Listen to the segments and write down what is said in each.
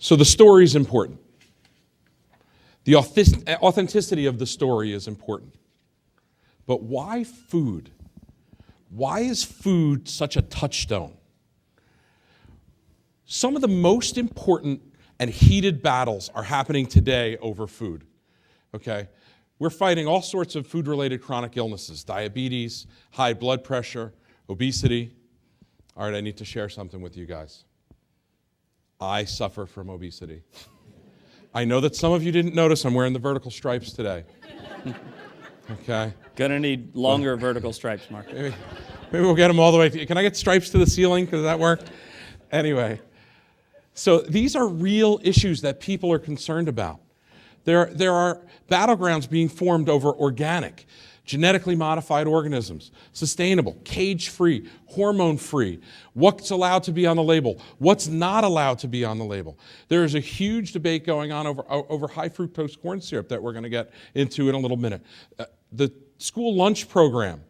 So the story is important. The authenticity of the story is important. But why food? Why is food such a touchstone? Some of the most important and heated battles are happening today over food, okay? We're fighting all sorts of food-related chronic illnesses, diabetes, high blood pressure, obesity. All right, I need to share something with you guys. I suffer from obesity. I know that some of you didn't notice I'm wearing the vertical stripes today. Okay? Gonna need longer vertical stripes, Mark. Maybe we'll get them all the way. Can I get stripes to the ceiling? Does that work? Anyway, so these are real issues that people are concerned about. There are battlegrounds being formed over organic, genetically modified organisms, sustainable, cage-free, hormone-free, what's allowed to be on the label, what's not allowed to be on the label. There is a huge debate going on over high fructose corn syrup that we're going to get into in a little minute. The school lunch program,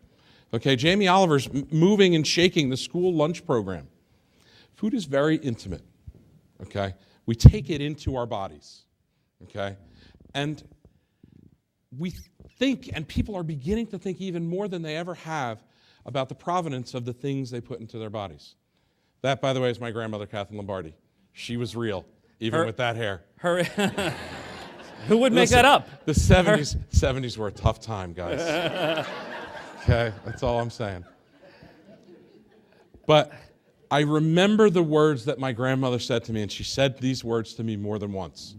okay, Jamie Oliver's moving and shaking the school lunch program. Food is very intimate, okay? We take it into our bodies, okay? And we think, and people are beginning to think even more than they ever have about the provenance of the things they put into their bodies. That, by the way, is my grandmother, Catherine Lombardi. She was real, even with that hair. Who would make that up? The 70s were a tough time, guys. Okay, that's all I'm saying. But I remember the words that my grandmother said to me, and she said these words to me more than once.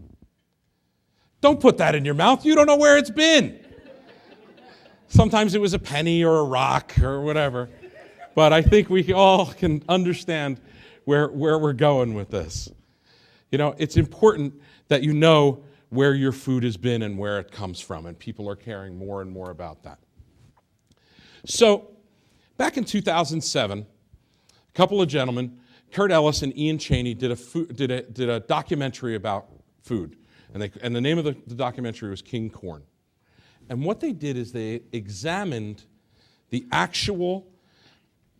Don't put that in your mouth. You don't know where it's been. Sometimes it was a penny or a rock or whatever. But I think we all can understand where we're going with this. You know, it's important that you know where your food has been and where it comes from, and people are caring more and more about that. So, back in 2007, a couple of gentlemen, Kurt Ellis and Ian Cheney, did a documentary about food. And the name of the documentary was King Corn. And what they did is they examined the actual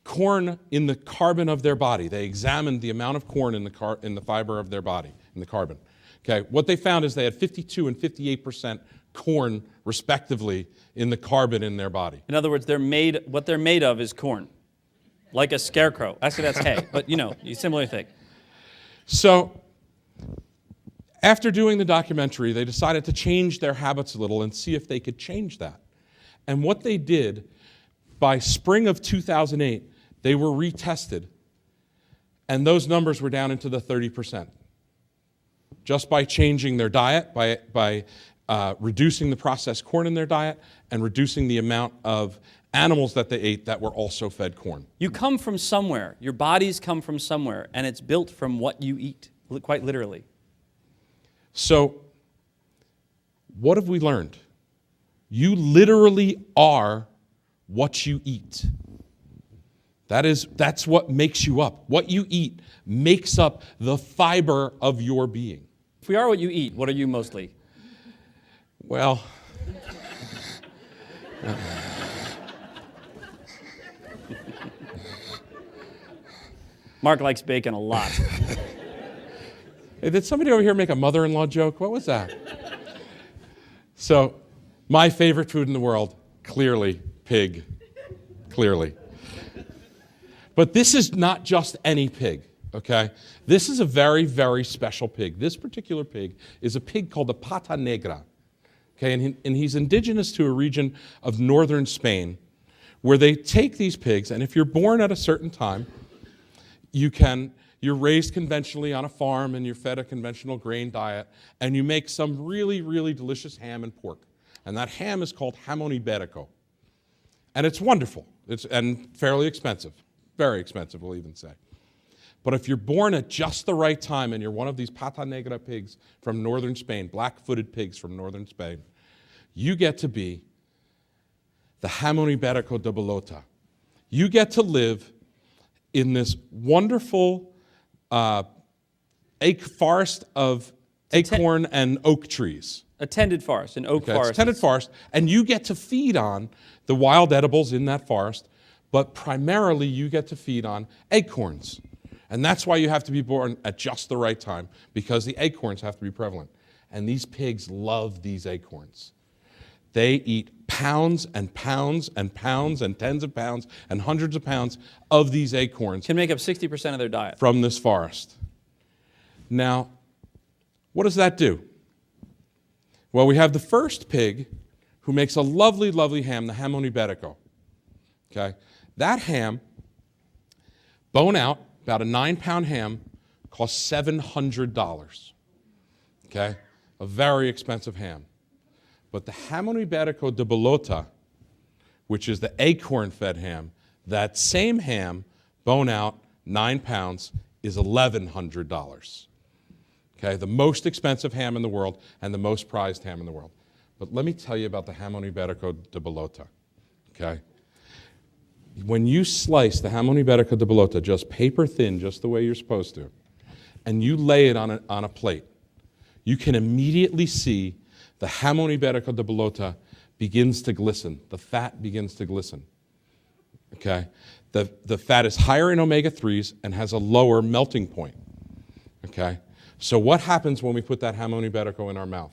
corn in the carbon of their body. They examined the amount of corn in the fiber of their body, in the carbon. Okay, what they found is they had 52 and 58% corn, respectively, in the carbon in their body. In other words, what they're made of is corn, like a scarecrow. Actually, that's hay, but you similar thing. So, after doing the documentary, they decided to change their habits a little and see if they could change that. And what they did, by spring of 2008, they were retested, and those numbers were down into the 30%. Just by changing their diet, by reducing the processed corn in their diet, and reducing the amount of animals that they ate that were also fed corn. You come from somewhere. Your bodies come from somewhere, and it's built from what you eat, quite literally. So, what have we learned? You literally are what you eat. That's what makes you up. What you eat makes up the fiber of your being. If we are what you eat, what are you mostly? Well, Mark likes bacon a lot. Hey, did somebody over here make a mother-in-law joke? What was that? So, my favorite food in the world, clearly, pig. Clearly. But this is not just any pig, okay? This is a very, very special pig. This particular pig is a pig called the pata negra, okay? And he's indigenous to a region of northern Spain where they take these pigs, and if you're born at a certain time, you're raised conventionally on a farm and you're fed a conventional grain diet, and you make some really, really delicious ham and pork. And that ham is called jamón ibérico. And it's wonderful. And fairly expensive. Very expensive, we'll even say. But if you're born at just the right time and you're one of these pata negra pigs from northern Spain, black-footed pigs from northern Spain, you get to be the jamón ibérico de Bolota. You get to in this wonderful forest of acorn and oak trees. A tended forest, an oak forest. It's tended forest, and you get to feed on the wild edibles in that forest, but primarily you get to feed on acorns. And that's why you have to be born at just the right time, because the acorns have to be prevalent. And these pigs love these acorns. They eat pounds and pounds and pounds and tens of pounds and hundreds of pounds of these acorns. Can make up 60% of their diet. From this forest. Now, what does that do? Well, we have the first pig who makes a lovely, lovely ham, the hamon iberico. Okay? That ham, bone out, about a 9-pound ham, costs $700. Okay? A very expensive ham. But the hamon iberico de Bolota, which is the acorn-fed ham, that same ham, bone out, 9 pounds, is $1,100. Okay, the most expensive ham in the world and the most prized ham in the world. But let me tell you about the hamon iberico de Bolota. Okay? When you slice the hamon iberico de Bolota just paper thin, just the way you're supposed to, and you lay it on a plate, you can immediately see the hamon iberico de Bolota begins to glisten. The fat begins to glisten. Okay? The fat is higher in omega-3s and has a lower melting point. Okay? So what happens when we put that hamon iberico in our mouth?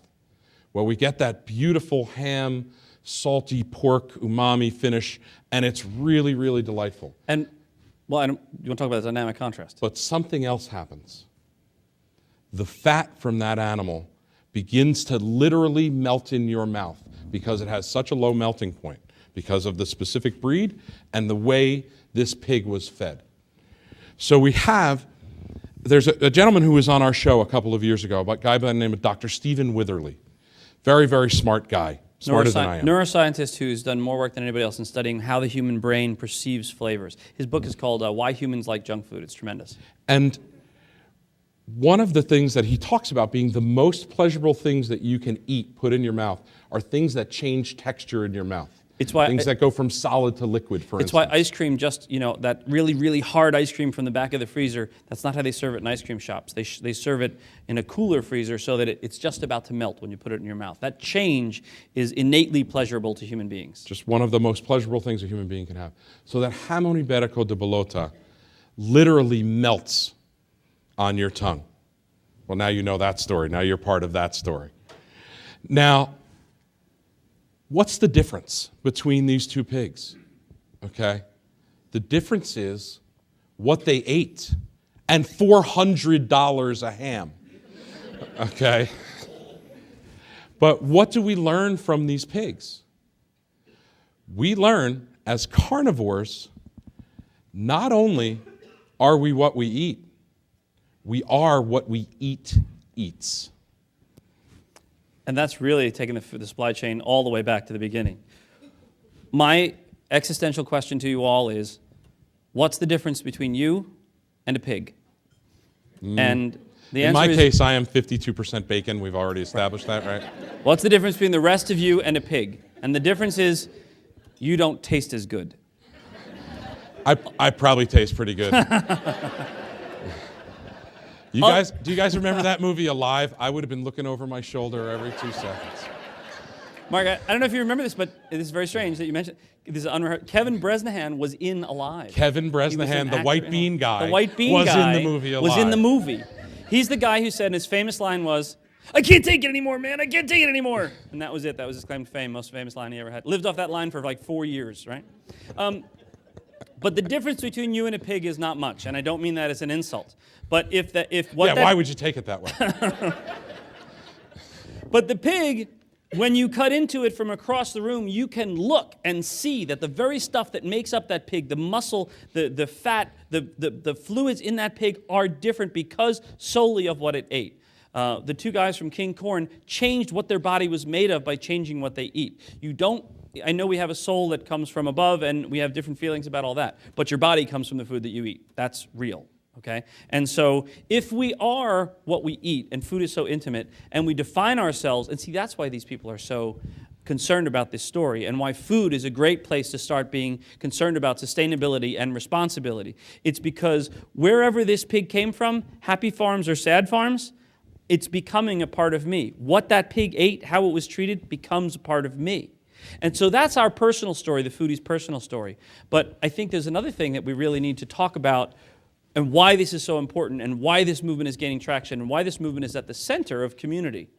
Well, we get that beautiful ham, salty pork, umami finish, and it's really, really delightful. And, well, you want to talk about the dynamic contrast? But something else happens. The fat from that animal begins to literally melt in your mouth because it has such a low melting point, because of the specific breed and the way this pig was fed. So there's a gentleman who was on our show a couple of years ago, a guy by the name of Dr. Stephen Witherly. Very, very smart guy, smarter than I am. Neuroscientist who's done more work than anybody else in studying how the human brain perceives flavors. His book is called Why Humans Like Junk Food. It's tremendous. And one of the things that he talks about being the most pleasurable things that you can eat, put in your mouth, are things that change texture in your mouth. It's why things that go from solid to liquid, for instance. It's why ice cream, that really, really hard ice cream from the back of the freezer, that's not how they serve it in ice cream shops. They serve it in a cooler freezer so that it's just about to melt when you put it in your mouth. That change is innately pleasurable to human beings. Just one of the most pleasurable things a human being can have. So that hamon iberico de Bolota literally melts on your tongue. Well, now you know that story. Now you're part of that story. Now, what's the difference between these two pigs? Okay? The difference is what they ate, and $400 a ham. Okay? But what do we learn from these pigs? We learn, as carnivores, not only are we what we eat, we are what we eat eats. And that's really taking the supply chain all the way back to the beginning. My existential question to you all is, what's the difference between you and a pig? And the answer is... In my case, I am 52% bacon. We've already established that, right? What's the difference between the rest of you and a pig? And the difference is, you don't taste as good. I probably taste pretty good. Do you guys remember that movie Alive? I would have been looking over my shoulder every 2 seconds. Mark, I don't know if you remember this, but this is very strange that you mentioned this. Kevin Bresnahan was in Alive. Kevin Bresnahan, the white bean guy, the white bean was guy in the movie Alive. Was in the movie. He's the guy who said, and his famous line was, "I can't take it anymore, man. I can't take it anymore." And that was it. That was his claim to fame, most famous line he ever had. Lived off that line for like 4 years, right? But the difference between you and a pig is not much, and I don't mean that as an insult. But why would you take it that way? But the pig, when you cut into it from across the room, you can look and see that the very stuff that makes up that pig, the muscle, the fat, the fluids in that pig are different because solely of what it ate. The two guys from King Corn changed what their body was made of by changing what they eat. I know we have a soul that comes from above and we have different feelings about all that, but your body comes from the food that you eat. That's real. Okay? And so if we are what we eat, and food is so intimate, and we define ourselves, and see, that's why these people are so concerned about this story, and why food is a great place to start being concerned about sustainability and responsibility. It's because wherever this pig came from, happy farms or sad farms, it's becoming a part of me. What that pig ate, how it was treated, becomes a part of me. And so that's our personal story, the foodie's personal story. But I think there's another thing that we really need to talk about and why this is so important, and why this movement is gaining traction, and why this movement is at the center of community.